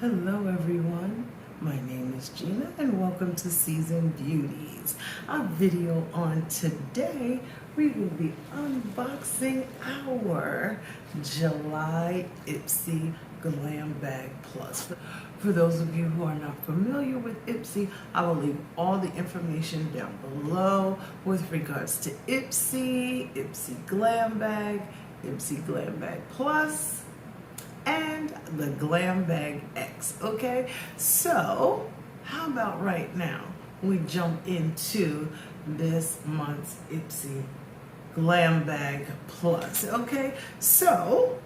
Hello everyone, my name is Gina and welcome to Season Beauties. Our video on today, we will be unboxing our July Ipsy Glam Bag Plus. For those of you who are not familiar with Ipsy, I will leave all the information down below with regards to Ipsy, Ipsy Glam Bag, Ipsy Glam Bag Plus, and the Glam Bag X. Okay, so how about right now we jump into this month's Ipsy Glam Bag Plus. Okay, so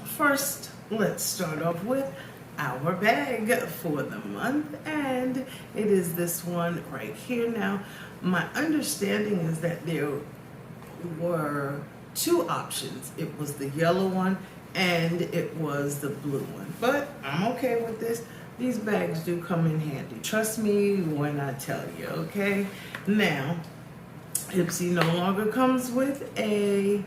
first let's start off with our bag for the month, and it is this one right here. Now my understanding is that there were two options. It was the yellow one and it was the blue one, but I'm okay with this. These bags do come in handy, trust me when I tell you. Okay, now Ipsy no longer comes with a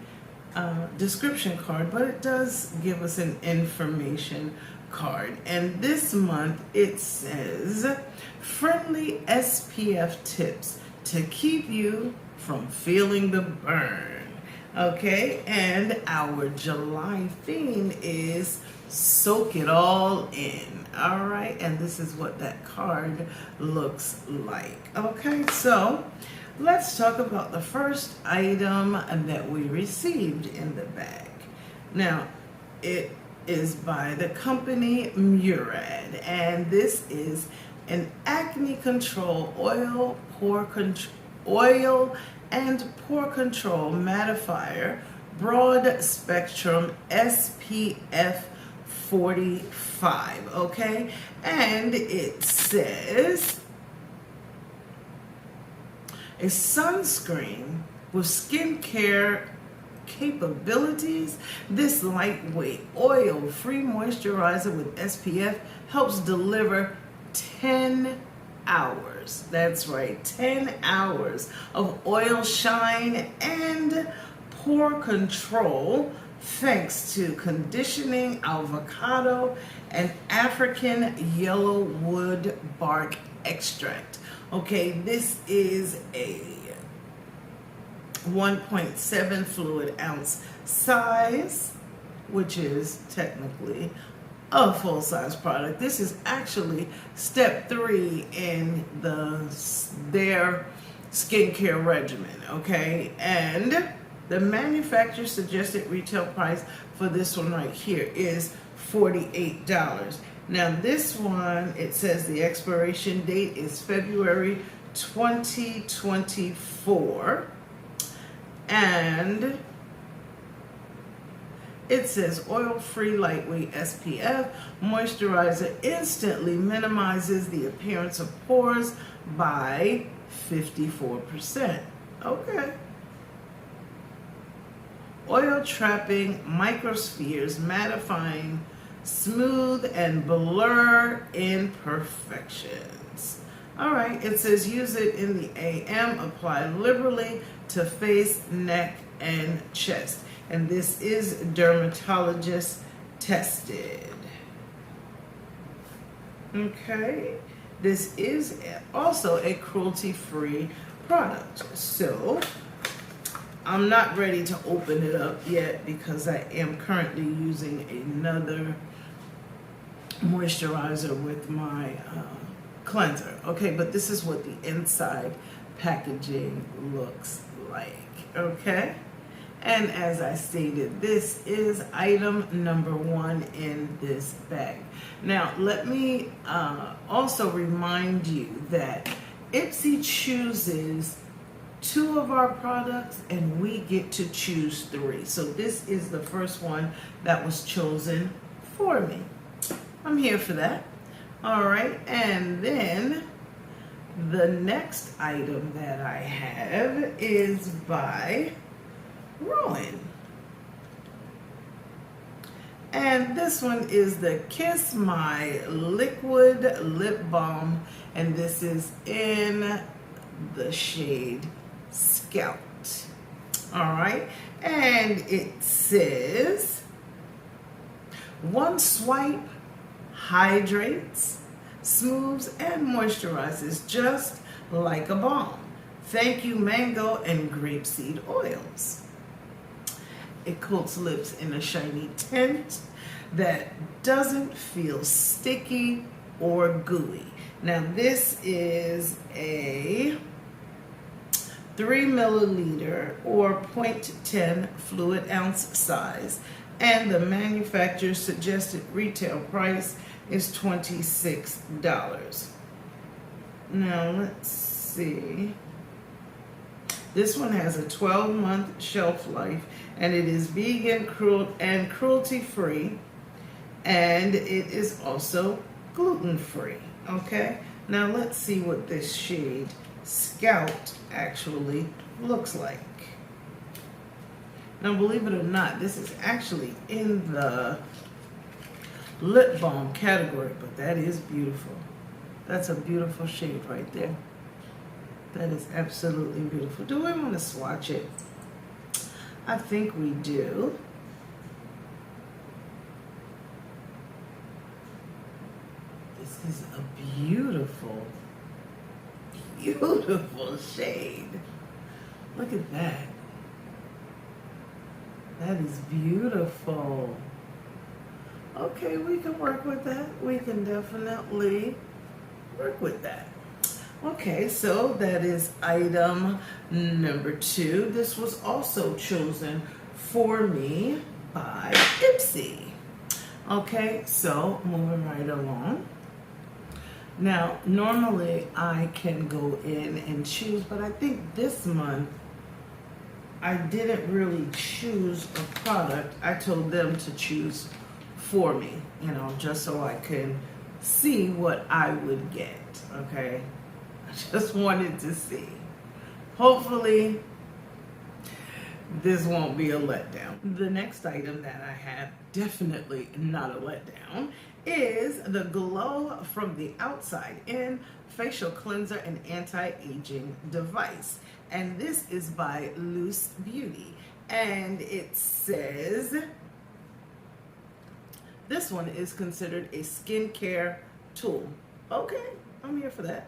description card, but it does give us an information card, and this month it says friendly SPF tips to keep you from feeling the burn. Okay, and our July theme is soak it all in. All right, and this is what that card looks like. Okay, so let's talk about the first item that we received in the bag. Now, it is by the company MURAD, and this is an acne control oil, and pore control mattifier, broad spectrum, SPF 45. Okay, and it says a sunscreen with skincare capabilities. This lightweight oil-free moisturizer with SPF helps deliver 10 hours. That's right, 10 hours of oil shine and pore control thanks to conditioning avocado and African yellow wood bark extract. Okay, this is a 1.7 fluid ounce size, which is technically a full-size product. This is actually step 3 in their skincare regimen. Okay, and the manufacturer suggested retail price for this one right here is $48. Now this one, it says the expiration date is February 2024, and it says oil-free lightweight SPF moisturizer instantly minimizes the appearance of pores by 54%. Okay. Oil trapping microspheres, mattifying smooth and blur imperfections. All right, it says use it in the AM, apply liberally to face, neck, and chest. And this is dermatologist tested. Okay, this is also a cruelty-free product. So I'm not ready to open it up yet because I am currently using another moisturizer with my cleanser. Okay, but this is what the inside packaging looks like. Okay, and as I stated, this is item number 1 in this bag. Now let me also remind you that Ipsy chooses 2 of our products and we get to choose 3. So this is the first one that was chosen for me. I'm here for that. All right, and then the next item that I have is by ROEN. And this one is the Kiss My Liquid Lip Balm, and this is in the shade Scout. All right, and it says one swipe hydrates, smooths, and moisturizes just like a balm. Thank you mango and grapeseed oils. It coats lips in a shiny tint that doesn't feel sticky or gooey. Now this is a 3 milliliter or 0.10 fluid ounce size, and the manufacturer's suggested retail price is $26. Now let's see. This one has a 12-month shelf life, and it is vegan, cruelty-free, and it is also gluten-free. Okay, now let's see what this shade Scout actually looks like. Now, believe it or not, this is actually in the lip balm category, but that is beautiful. That's a beautiful shade right there. That is absolutely beautiful. Do we want to swatch it? I think we do. This is a beautiful, beautiful shade. Look at that. That is beautiful. Okay, we can work with that. We can definitely work with that. Okay, so that is item number 2. This was also chosen for me by Ipsy. Okay, so moving right along. Now, normally I can go in and choose, but I think this month I didn't really choose a product. I told them to choose for me, you know, just so I could see what I would get, okay? I just wanted to see. Hopefully, this won't be a letdown. The next item that I have, definitely not a letdown, is the Glow from the Outside In Facial Cleanser and Anti-Aging Device. And this is by Loose Beauty. And it says, this one is considered a skincare tool. Okay, I'm here for that.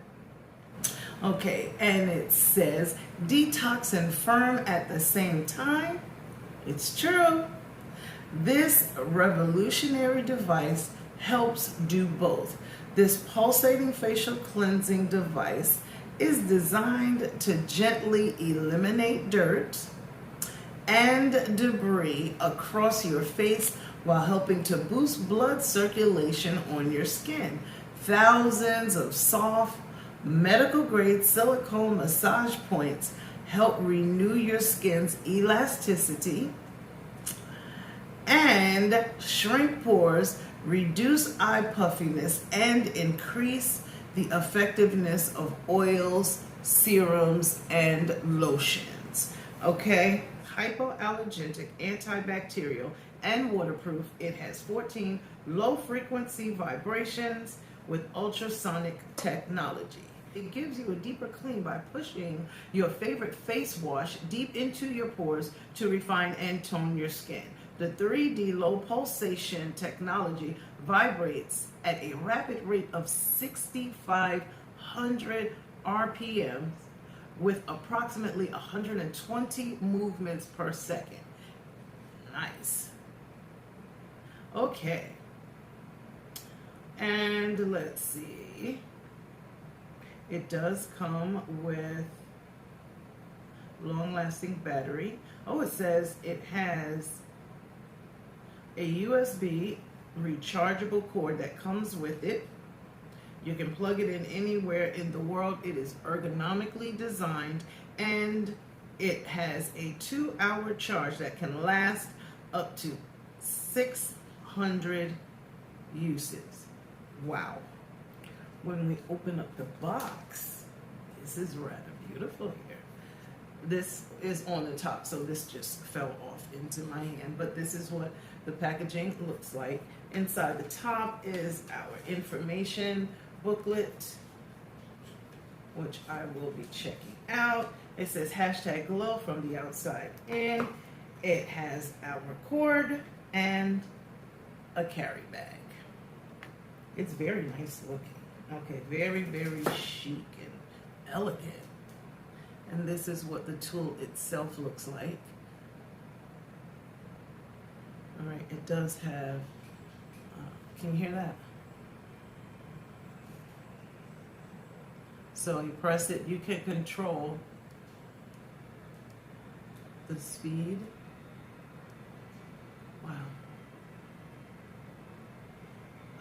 Okay, and it says, detox and firm at the same time. It's true. This revolutionary device helps do both. This pulsating facial cleansing device is designed to gently eliminate dirt and debris across your face while helping to boost blood circulation on your skin. Thousands of soft, medical-grade silicone massage points help renew your skin's elasticity and shrink pores, reduce eye puffiness, and increase the effectiveness of oils, serums, and lotions. Okay? Hypoallergenic, antibacterial, and waterproof. It has 14 low-frequency vibrations with ultrasonic technology. It gives you a deeper clean by pushing your favorite face wash deep into your pores to refine and tone your skin. The 3D low pulsation technology vibrates at a rapid rate of 6,500 RPM with approximately 120 movements per second. Nice. Okay. And let's see. It does come with long-lasting battery. Oh, it says it has a USB rechargeable cord that comes with it. You can plug it in anywhere in the world. It is ergonomically designed, and it has a 2-hour charge that can last up to 600 uses. Wow. When we open up the box, this is rather beautiful here. This is on the top, so this just fell off into my hand, but this is what the packaging looks like. Inside the top is our information booklet, which I will be checking out. It says hashtag glow from the outside in. It has our cord and a carry bag. It's very nice looking. Okay, very, very chic and elegant. And this is what the tool itself looks like. All right, it does have, can you hear that? So you press it, you can control the speed. Wow.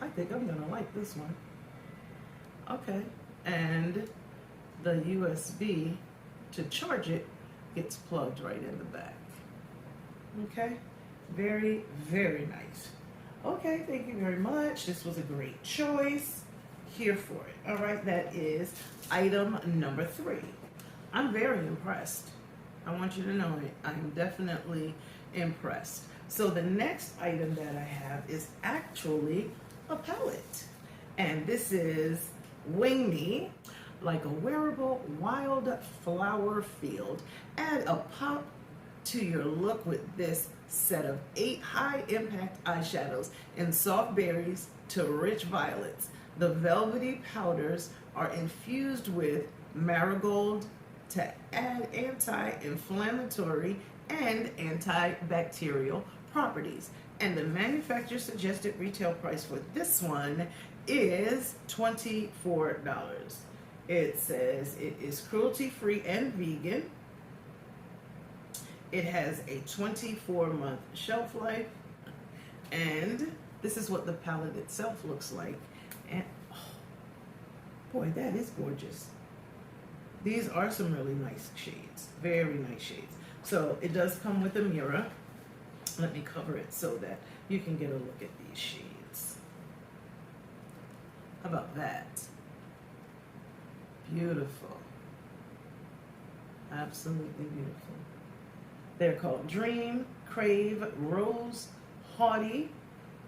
I think I'm gonna like this one. Okay, and the USB to charge it gets plugged right in the back. Okay, very, very nice. Okay, thank you very much. This was a great choice. Here for it. All right, that is item number 3. I'm very impressed. I want you to know it. I'm definitely impressed. So the next item that I have is actually a palette. And this is Wing Me, like a wearable wildflower field. Add a pop to your look with this set of 8 high-impact eyeshadows in soft berries to rich violets. The velvety powders are infused with marigold to add anti-inflammatory and antibacterial properties. And the manufacturer suggested retail price for this one is $24. It says it is cruelty-free and vegan. It has a 24-month shelf life. And this is what the palette itself looks like. And oh, boy, that is gorgeous. These are some really nice shades, very nice shades. So it does come with a mirror. Let me cover it so that you can get a look at these shades. How about that? Beautiful. Absolutely beautiful. They're called Dream, Crave, Rose, Haughty,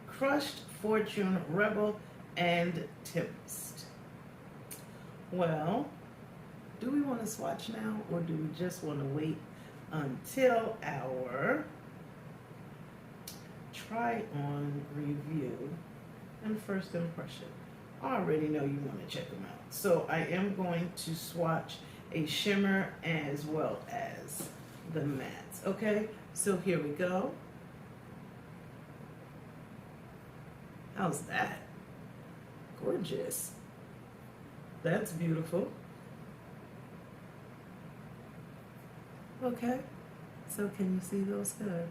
Crushed, Fortune, Rebel, and Tempest. Well, do we want to swatch now, or do we just want to wait until our try-on review and first impression? I already know you want to check them out. So I am going to swatch a shimmer as well as the mattes. Okay, so here we go. How's that? Gorgeous. That's beautiful. Okay, so can you see those good?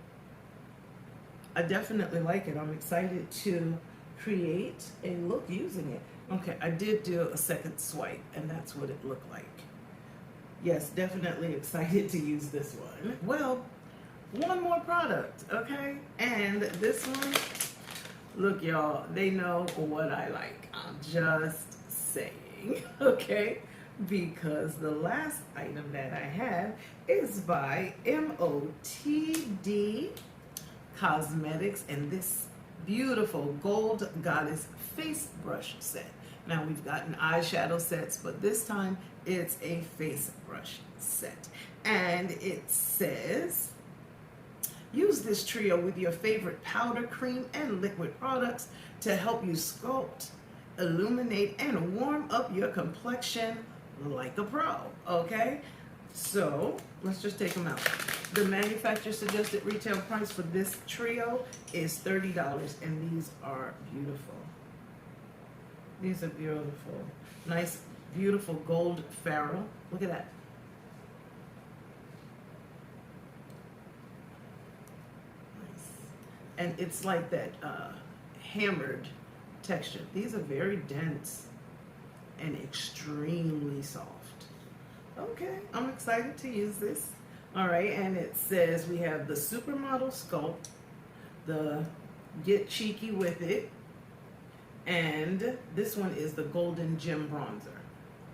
I definitely like it. I'm excited to create a look using it. Okay, I did do a second swipe, and that's what it looked like. Yes, definitely excited to use this one. Well, one more product, okay? And this one, look y'all, they know what I like. I'm just saying, okay? Because the last item that I have is by MOTD Cosmetics, and this beautiful Gold Goddess face brush set. Now we've gotten eyeshadow sets, but this time it's a face brush set. And it says, use this trio with your favorite powder, cream, and liquid products to help you sculpt, illuminate, and warm up your complexion like a pro, okay? So let's just take them out. The manufacturer suggested retail price for this trio is $30, and these are beautiful. These are beautiful. Nice, beautiful gold ferrule. Look at that. Nice. And it's like that hammered texture. These are very dense and extremely soft. Okay, I'm excited to use this. All right, and it says we have the Supermodel Sculpt, the Get Cheeky With It, and this one is the Golden Gem Bronzer.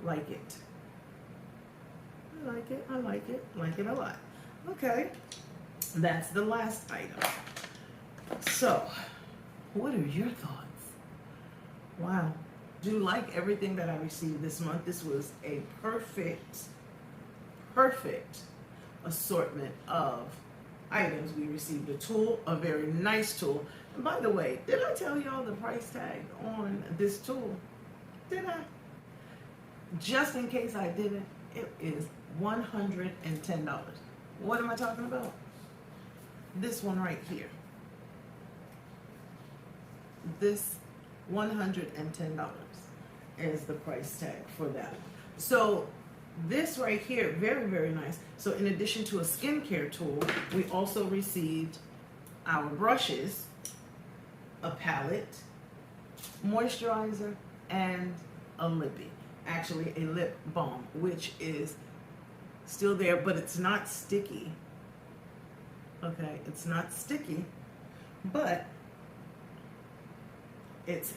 Like it. I like it, I like it, like it a lot. Okay, that's the last item. So, what are your thoughts? Wow. Do like everything that I received this month. This was a perfect assortment of items. We received a tool, a very nice tool By the way, did I tell y'all the price tag on this tool? Did I? Just in case I didn't, it is $110. What am I talking about? This one right here. This $110 is the price tag for that. So this right here, very, very nice. So in addition to a skincare tool, we also received our brushes, a palette, moisturizer, and a lippy. Actually, a lip balm, which is still there, but it's not sticky. Okay, it's not sticky, but it's,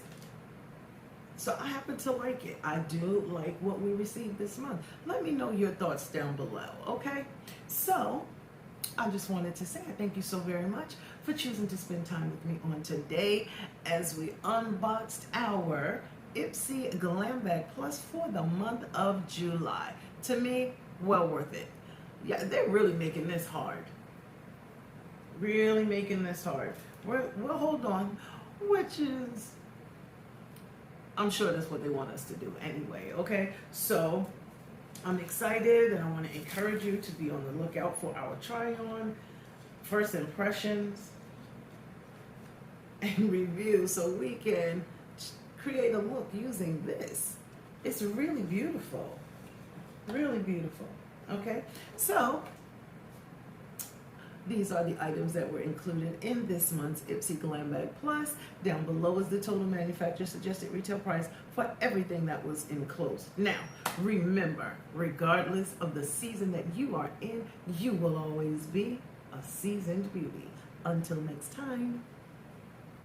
so I happen to like it. I do like what we received this month. Let me know your thoughts down below, okay? So, I just wanted to say I thank you so very much for choosing to spend time with me on today as we unboxed our Ipsy Glam Bag Plus for the month of July. To me, well worth it. Yeah, they're really making this hard. Really making this hard. We'll hold on, which is, I'm sure that's what they want us to do anyway, okay? So, I'm excited and I want to encourage you to be on the lookout for our try-on, first impressions, and review so we can create a look using this. It's really beautiful. Really beautiful. Okay? So, these are the items that were included in this month's Ipsy Glam Bag Plus. Down below is the total manufacturer suggested retail price for everything that was enclosed. Now, remember, regardless of the season that you are in, you will always be a seasoned beauty. Until next time.